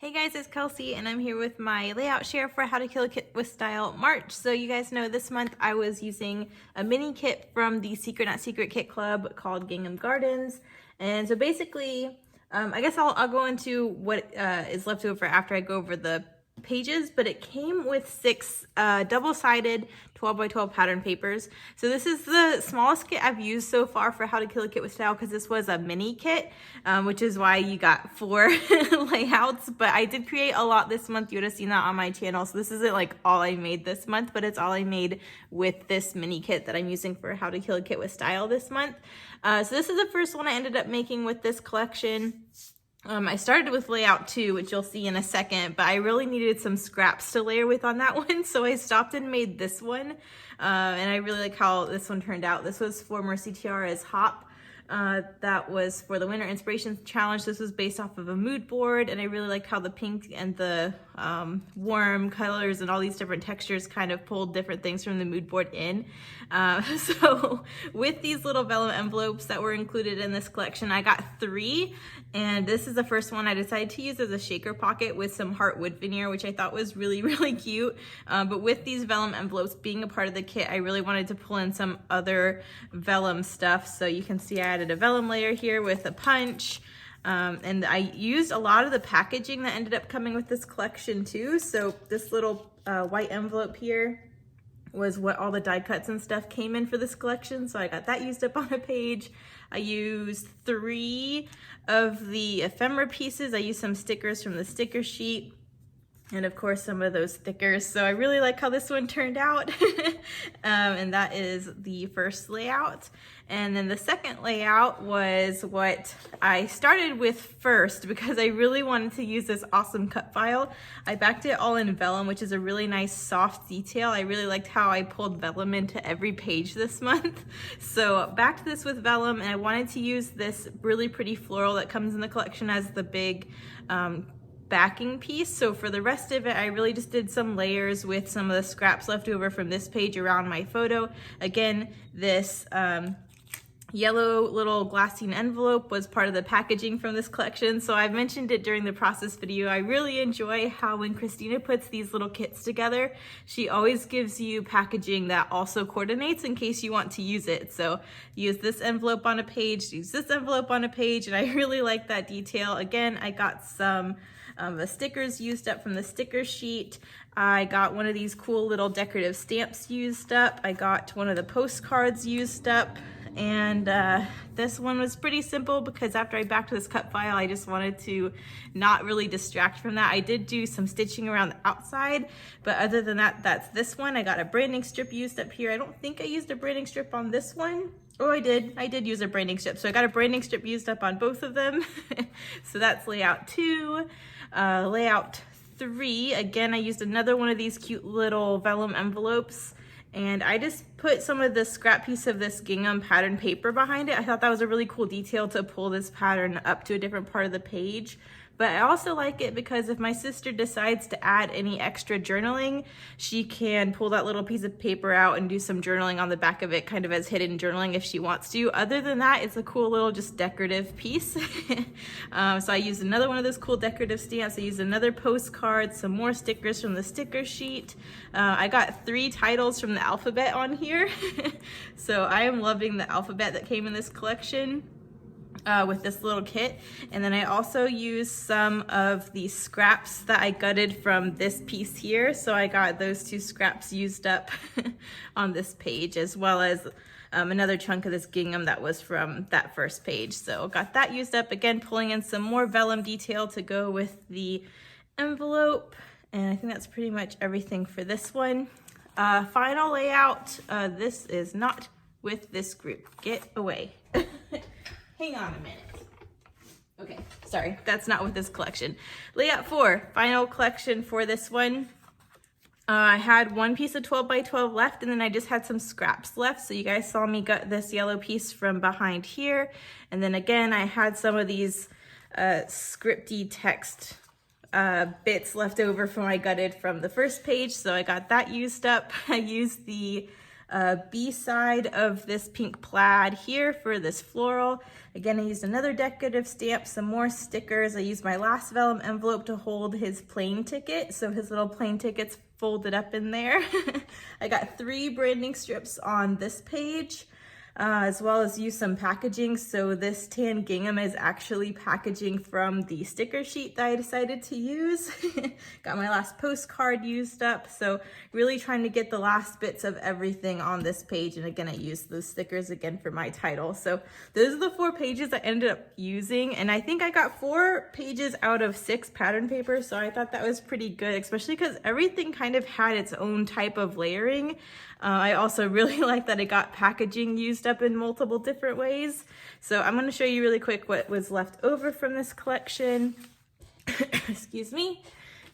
Hey guys, it's Kelsey and I'm here with my layout share for How to Kill a Kit with Style March. So you guys know this month I was using a mini kit from the Secret Not Secret Kit Club called Gingham Gardens. And so basically, I guess I'll go into what is left over after I go over the pages, but it came with 6 double-sided 12 by 12 pattern papers. So this is the smallest kit I've used so far for How to Kill a Kit with Style because this was a mini kit, which is why you got 4 layouts. But I did create a lot this month. You would have seen that on my channel. So this isn't like all I made this month, but it's all I made with this mini kit that I'm using for How to Kill a Kit with Style this month. So this is the first one I ended up making with this collection. I started with layout 2, which you'll see in a second, but I really needed some scraps to layer with on that one, so I stopped and made this one, and I really like how this one turned out. This was for Mercy Tiara's Hop. That was for the Winter Inspiration Challenge. This was based off of a mood board, and I really like how the pink and the warm colors and all these different textures kind of pulled different things from the mood board in. So with these little vellum envelopes that were included in this collection, I got 3, and this is the first one I decided to use as a shaker pocket with some heart wood veneer, which I thought was really, really cute. But with these vellum envelopes being a part of the kit, I really wanted to pull in some other vellum stuff. So you can see I added a vellum layer here with a punch. And I used a lot of the packaging that ended up coming with this collection too. So this little white envelope here was what all the die cuts and stuff came in for this collection. So I got that used up on a page. I used 3 of the ephemera pieces. I used some stickers from the sticker sheet, and of course some of those stickers. So I really like how this one turned out. And that is the first layout. And then the second layout was what I started with first because I really wanted to use this awesome cut file. I backed it all in vellum, which is a really nice soft detail. I really liked how I pulled vellum into every page this month. So backed this with vellum, and I wanted to use this really pretty floral that comes in the collection as the big backing piece. So for the rest of it, I really just did some layers with some of the scraps left over from this page around my photo. Again, this yellow little glassine envelope was part of the packaging from this collection. So I mentioned it during the process video. I really enjoy how when Khristina puts these little kits together, she always gives you packaging that also coordinates in case you want to use it. So use this envelope on a page, use this envelope on a page, and I really like that detail. Again, I got some the stickers used up from the sticker sheet. I got one of these cool little decorative stamps used up. I got one of the postcards used up. And this one was pretty simple because after I backed this cut file, I just wanted to not really distract from that. I did do some stitching around the outside, but other than that, that's this one. I got a branding strip used up here. I don't think I used a branding strip on this one. Oh, I did use a branding strip. So I got a branding strip used up on both of them. So that's layout 2. Layout 3, again, I used another one of these cute little vellum envelopes, and I just put some of the scrap piece of this gingham pattern paper behind it. I thought that was a really cool detail to pull this pattern up to a different part of the page. But I also like it because if my sister decides to add any extra journaling, she can pull that little piece of paper out and do some journaling on the back of it, kind of as hidden journaling if she wants to. Other than that, it's a cool little just decorative piece. So I used another one of those cool decorative stamps. I used another postcard, some more stickers from the sticker sheet. I got 3 titles from the alphabet on here. So I am loving the alphabet that came in this collection. With this little kit. And then I also used some of the scraps that I gutted from this piece here. So I got those 2 scraps used up on this page, as well as another chunk of this gingham that was from that first page. So got that used up, again pulling in some more vellum detail to go with the envelope. And I think that's pretty much everything for this one. Final layout, this is not with this group. Get away. Hang on a minute. Okay, sorry, that's not with this collection. Layout 4, final collection for this one. I had one piece of 12 by 12 left, and then I just had some scraps left. So you guys saw me gut this yellow piece from behind here. And then again, I had some of these scripty text bits left over from I gutted from the first page. So I got that used up. I used the B-side of this pink plaid here for this floral. Again, I used another decorative stamp, some more stickers. I used my last vellum envelope to hold his plane ticket, so his little plane ticket's folded up in there. I got 3 branding strips on this page. As well as use some packaging. So this tan gingham is actually packaging from the sticker sheet that I decided to use. Got my last postcard used up. So really trying to get the last bits of everything on this page. And again, I used those stickers again for my title. So those are the 4 pages I ended up using. And I think I got 4 pages out of 6 pattern paper. So I thought that was pretty good, especially because everything kind of had its own type of layering. I also really like that it got packaging used up in multiple different ways. So I'm going to show you really quick what was left over from this collection. Excuse me.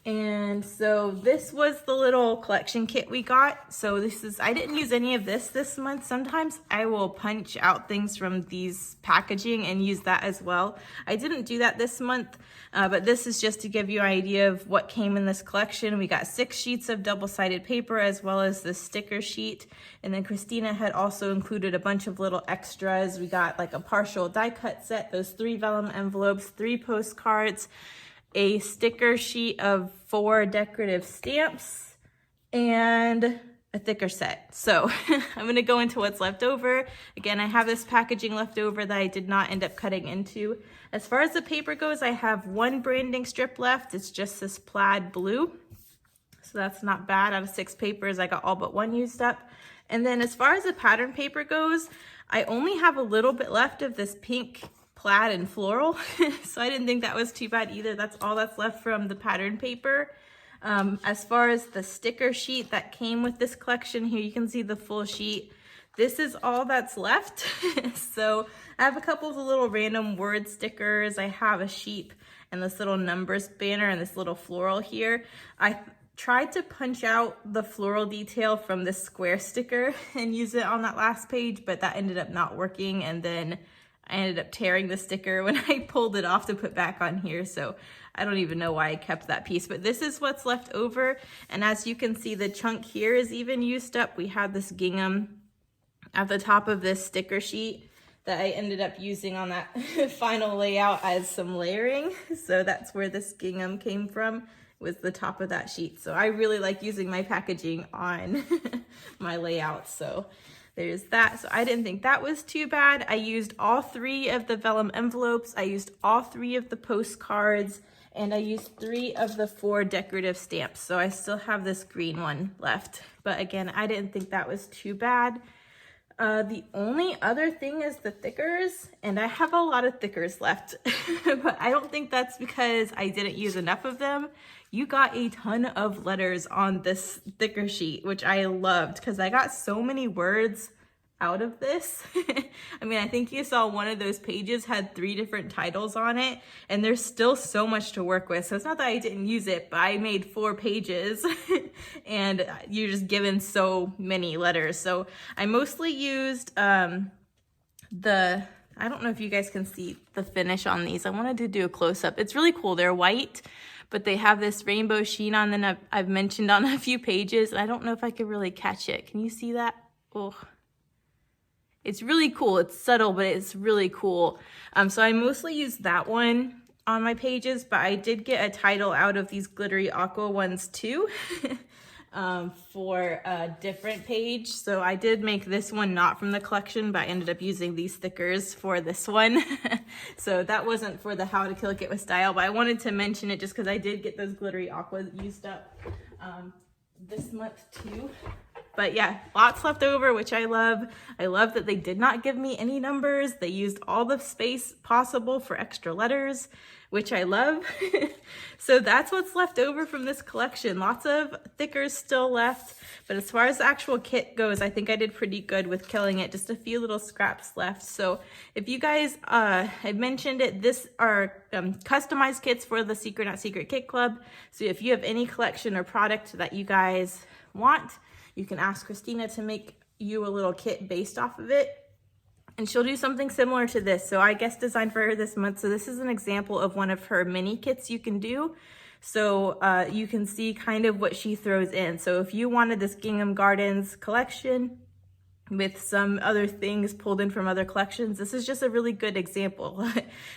And so this was the little collection kit we got. So this is, I didn't use any of this month. Sometimes I will punch out things from these packaging and use that as well. I didn't do that this month, but this is just to give you an idea of what came in this collection. We got 6 sheets of double-sided paper as well as the sticker sheet. And then Khristina had also included a bunch of little extras. We got like a partial die cut set, those 3 vellum envelopes, 3 postcards, a sticker sheet of 4 decorative stamps, and a thicker set. So I'm going to go into what's left over. Again, I have this packaging left over that I did not end up cutting into. As far as the paper goes, I have 1 branding strip left. It's just this plaid blue. So that's not bad. Out of 6 papers, I got all but 1 used up. And then as far as the pattern paper goes, I only have a little bit left of this pink plaid and floral. So I didn't think that was too bad either. That's all that's left from the pattern paper. As far as the sticker sheet that came with this collection, here you can see the full sheet. This is all that's left. So I have a couple of little random word stickers. I have a sheep and this little numbers banner and this little floral here. I tried to punch out the floral detail from this square sticker and use it on that last page, but that ended up not working. And then I ended up tearing the sticker when I pulled it off to put back on here. So I don't even know why I kept that piece, but this is what's left over. And as you can see, the chunk here is even used up. We had this gingham at the top of this sticker sheet that I ended up using on that final layout as some layering. So that's where this gingham came from, was the top of that sheet. So I really like using my packaging on my layout. So there's that. So I didn't think that was too bad. I used all 3 of the vellum envelopes. I used all 3 of the postcards, and I used 3 of the 4 decorative stamps. So I still have this green one left. But again, I didn't think that was too bad. The only other thing is the thickers, and I have a lot of thickers left, but I don't think that's because I didn't use enough of them. You got a ton of letters on this thicker sheet, which I loved because I got so many words out of this. I mean, I think you saw one of those pages had 3 different titles on it, and there's still so much to work with. So it's not that I didn't use it, but I made 4 pages and you're just given so many letters. So I mostly used I don't know if you guys can see the finish on these. I wanted to do a close-up. It's really cool. They're white, but they have this rainbow sheen on them. I've mentioned on a few pages. I don't know if I could really catch it. Can you see that? Oh, it's really cool. It's subtle, but it's really cool. So I mostly use that one on my pages, but I did get a title out of these glittery aqua ones too for a different page. So I did make this one not from the collection, but I ended up using these stickers for this one. So that wasn't for the How to Kill a Kit with Style, but I wanted to mention it just because I did get those glittery aqua used up this month too. But yeah, lots left over, which I love. I love that they did not give me any numbers. They used all the space possible for extra letters, which I love. So that's what's left over from this collection. Lots of thickers still left. But as far as the actual kit goes, I think I did pretty good with killing it. Just a few little scraps left. So if you guys, I mentioned it, this are customized kits for the Secret Not Secret Kit Club. So if you have any collection or product that you guys want, you can ask Khristina to make you a little kit based off of it. And she'll do something similar to this. So I guest designed for her this month. So this is an example of one of her mini kits you can do. So you can see kind of what she throws in. So if you wanted this Gingham Gardens collection, with some other things pulled in from other collections. This is just a really good example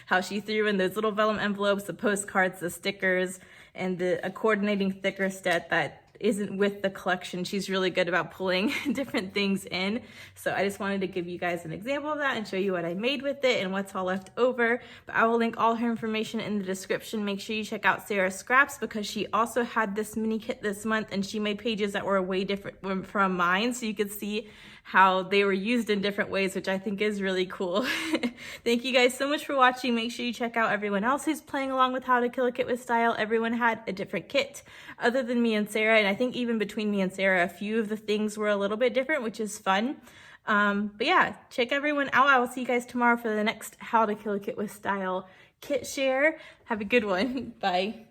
how she threw in those little vellum envelopes, the postcards, the stickers, and a coordinating thicker set that isn't with the collection. She's really good about pulling different things in. So I just wanted to give you guys an example of that and show you what I made with it and what's all left over. But I will link all her information in the description. Make sure you check out Sarah's scraps because she also had this mini kit this month and she made pages that were way different from mine. So you could see how they were used in different ways, which I think is really cool. Thank you guys so much for watching. Make sure you check out everyone else who's playing along with How to Kill a Kit with Style. Everyone had a different kit other than me and Sarah, and I think even between me and Sarah, a few of the things were a little bit different, which is fun. But yeah, check everyone out. I will see you guys tomorrow for the next How to Kill a Kit with Style kit share. Have a good one. Bye.